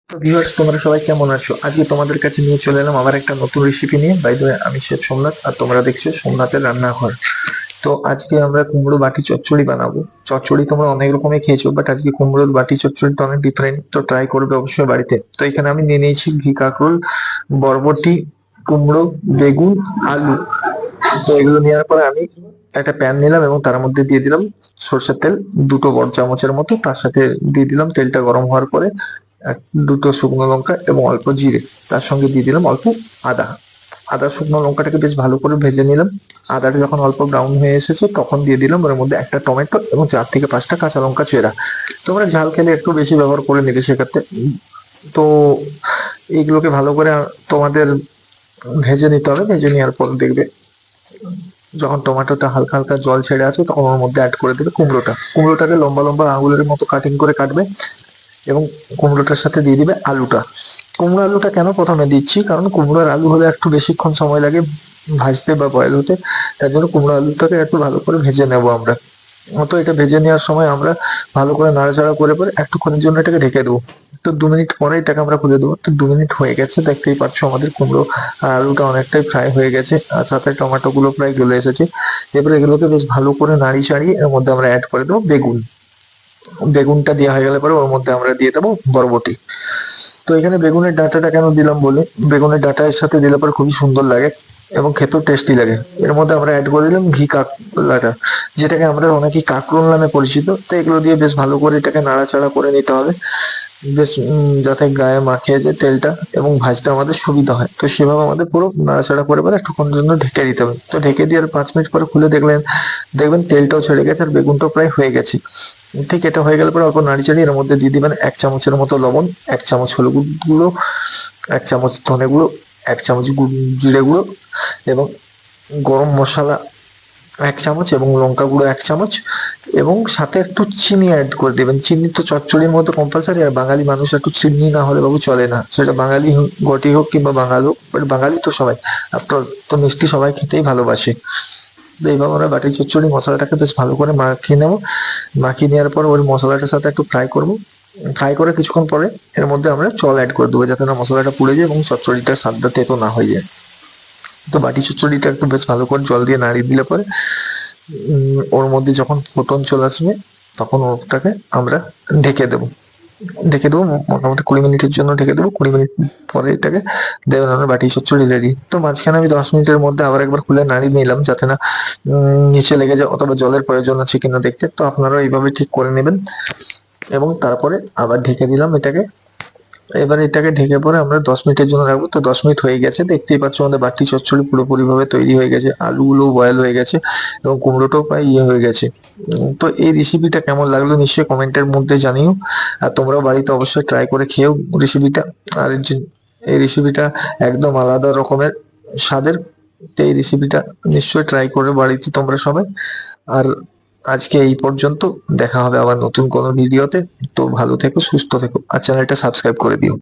তো ভিউয়ার্স, তোমরা সবাই কেমন আছো? আজকে তোমাদের কাছে নিয়ে চলে এলাম আবার একটা নতুন রেসিপি নিয়ে। বাই দ্য ওয়ে, আমি শেফ সোমনাথ আর তোমরা দেখছো সোমনাথের রান্নাঘর। তো আজকে আমরা কুমড়ো বাটি চচ্চড়ি বানাবো। চচ্চড়ি তোমরা অনেক রকমের খেয়েছো, বাট আজকে কুমড়োর বাটি চচ্চড়িটা অনেক ডিফারেন্ট, তো ট্রাই করবে অবশ্যই বাড়িতে। তো এখানে আমি নিয়ে নিয়েছি ঘি কাঁকরোল, বরবটি, কুমড়ো, বেগুন, আলু। তো এগুলো নেওয়ার পরে আমি একটা প্যান নিলাম এবং তার মধ্যে দিয়ে দিলাম সরষের তেল, দুটো বড় চামচের মতো। তার সাথে দিয়ে দিলাম, তেলটা গরম হওয়ার পরে দুটো শুকনো লঙ্কা এবং অল্প জিরে। তার সঙ্গে দিয়ে দিলাম অল্প আদা। আদা শুকনো লঙ্কাটাকে বেশ ভালো করে ভেজে নিলাম। আদাটা যখন অল্প ব্রাউন হয়ে এসেছে তখন দিয়ে দিলাম ওর মধ্যে একটা টমেটো এবং 4 থেকে 5টা কাঁচা লঙ্কা চেরা। তোমরা ঝাল খেলে একটু বেশি ব্যবহার করে নিবে সেক্ষেত্রে। তো এইগুলোকে ভালো করে তোমাদের ভেজে নিতে হবে। ভেজে নেওয়ার পর দেখবে যখন টমেটোটা হালকা হালকা জল ছেড়ে আছে তখন ওর মধ্যে অ্যাড করে দেবে কুমড়োটাকে লম্বা লম্বা আঙুলের মতো কাটিং করে কাটবে এবং কুমড়োটার সাথে দিয়ে দিবে আলুটা। কুমড়ো আলুটা কেন প্রথমে দিচ্ছি, কারণ কুমড়ো আর আলু হলে একটু বেশিক্ষণ সময় লাগে ভাজতে বা বয়েল হতে। তার জন্য কুমড়ো আলুটাকে একটু ভালো করে ভেজে নেবো আমরা। তো এটা ভেজে নেওয়ার সময় আমরা ভালো করে নাড়াচাড়া করে পরে একটুক্ষণের জন্য এটাকে ঢেকে দেবো। তো 2 মিনিট পরে এটাকে আমরা খুলে দেবো। তো 2 মিনিট হয়ে গেছে, দেখতেই পাচ্ছ আমাদের কুমড়ো আর আলুটা অনেকটাই ফ্রাই হয়ে গেছে আর সাথে টমেটো গুলো প্রায় গলে এসেছে। এবারে এগুলোকে বেশ ভালো করে নাড়িয়ে চাড়িয়ে এর মধ্যে আমরা অ্যাড করে দেবো বেগুন। বেগুনটা দেওয়া হয়ে গেলে পরে ওর মধ্যে আমরা দিয়ে দেবো বরবটি। তো এখানে বেগুনের ডাঁটাটা কেন দিলাম বলে, বেগুনের ডাঁটা এর সাথে দিলে পরে খুবই সুন্দর লাগে এবং খেতেও টেস্টি লাগে। এর মধ্যে আমরা অ্যাড করে দিলাম ঘি কাঁকড়াটা, যেটাকে আমরা অনেকেই কাঁকরোল নামে পরিচিত। তো এগুলো দিয়ে বেশ ভালো করে এটাকে নাড়াচাড়া করে নিতে হবে, বেশ যাতে গায়ে মাখিয়ে যায় তেলটা এবং ভাজতে আমাদের সুবিধা হয়। তো সেভাবে আমাদের পুরো নাড়াচাড়া করে পরে একটুক্ষণের জন্য ঢেকে দিতে হবে। তো ঢেকে দিয়ে আর 5 মিনিট পরে খুলে দেখবেন তেলটাও ছেড়ে গেছে আর বেগুনটাও প্রায় হয়ে গেছে। ঠিক এটা হয়ে গেলে পরে অল্প নাড়ি চাড়িয়ে এর মধ্যে দিয়ে দিবেন 1 চামচের মতো লবণ, 1 চামচ হলুদ গুঁড়ো, 1 চামচ ধনে গুঁড়ো, 1 চামচ জিরে গুঁড়ো এবং গরম মশলা 1 চামচ এবং লঙ্কা গুঁড়ো 1 চামচ এবং সাথে একটু চিনি অ্যাড করে দেবেন। চিনি তো চচ্চড়ির মধ্যে কম্পালসারি, আর বাঙালি মানুষ একটু চিনি না হলে বাবু চলে না, সেটা বাঙালি ঘটি হোক কিংবা বাঙাল হোক, বাট বাঙালি তো সবাই আফটার তো মিষ্টি সবাই খেতেই ভালোবাসে। তো এইভাবে আমরা বাটি চচ্চড়ি মশলাটাকে বেশ ভালো করে মাখিয়ে নেবো। মাখিয়ে নেওয়ার পর ওই মশলাটার সাথে একটু ফ্রাই করবো। ফ্রাই করে কিছুক্ষণ পরে এর মধ্যে আমরা জল অ্যাড করে দেবো, যাতে না মশলাটা পুড়ে যায় এবং চচ্চড়িটার স্বাদটা তেতো না হয়ে যায়। তো বাটি চচ্চড়িটা একটু বেশ ভালো করে জল দিয়ে নাড়িয়ে দিলে পরে ওর মধ্যে যখন ফোটন চলে আসবে তখন ওটাকে আমরা ঢেকে দেবো। মোটামুটি 20 মিনিটের জন্য ঢেকে দেবো। 20 মিনিট পরে এটাকে দেবেন আমরা বাটি চচ্চড়ি রেডি। তো মাঝখানে আমি 10 মিনিটের মধ্যে আবার একবার খুলে নাড়িয়ে নিলাম, যাতে না নিচে লেগে যায় অথবা জলের প্রয়োজন আছে কিনা দেখতে। তো আপনারা এইভাবে ঠিক করে নেবেন এবং তারপরে আবার ঢেকে দিলাম এটাকে। এবার এটাকে ঢেকে পরে আমরা 10 মিনিটের জন্য রাখবো। তো 10 মিনিট হয়ে গেছে, দেখতেই পাচ্ছ আমাদের বাটি চচ্চড়ি পুরোপুরি ভাবে তৈরি হয়ে গেছে, আলুগুলো বয়েল হয়ে গেছে এবং কুমড়োটাও প্রায় ইয়ে হয়ে গেছে। তো এই রেসিপিটা কেমন লাগলো নিশ্চয়ই কমেন্টের মধ্যে জানিও। আর তোমরাও বাড়িতে অবশ্যই ট্রাই করে খেয়েও রেসিপিটা। আর এই রেসিপিটা একদম আলাদা রকমের স্বাদের। তো এই রেসিপিটা নিশ্চয়ই ট্রাই করে বাড়িতে তোমরা সবাই। আর আজকে এই পর্যন্ত, দেখা হবে আবার নতুন কোনো ভিডিওতে। তো ভালো থেকো, সুস্থ থেকো আর চ্যানেলটা সাবস্ক্রাইব করে দিও।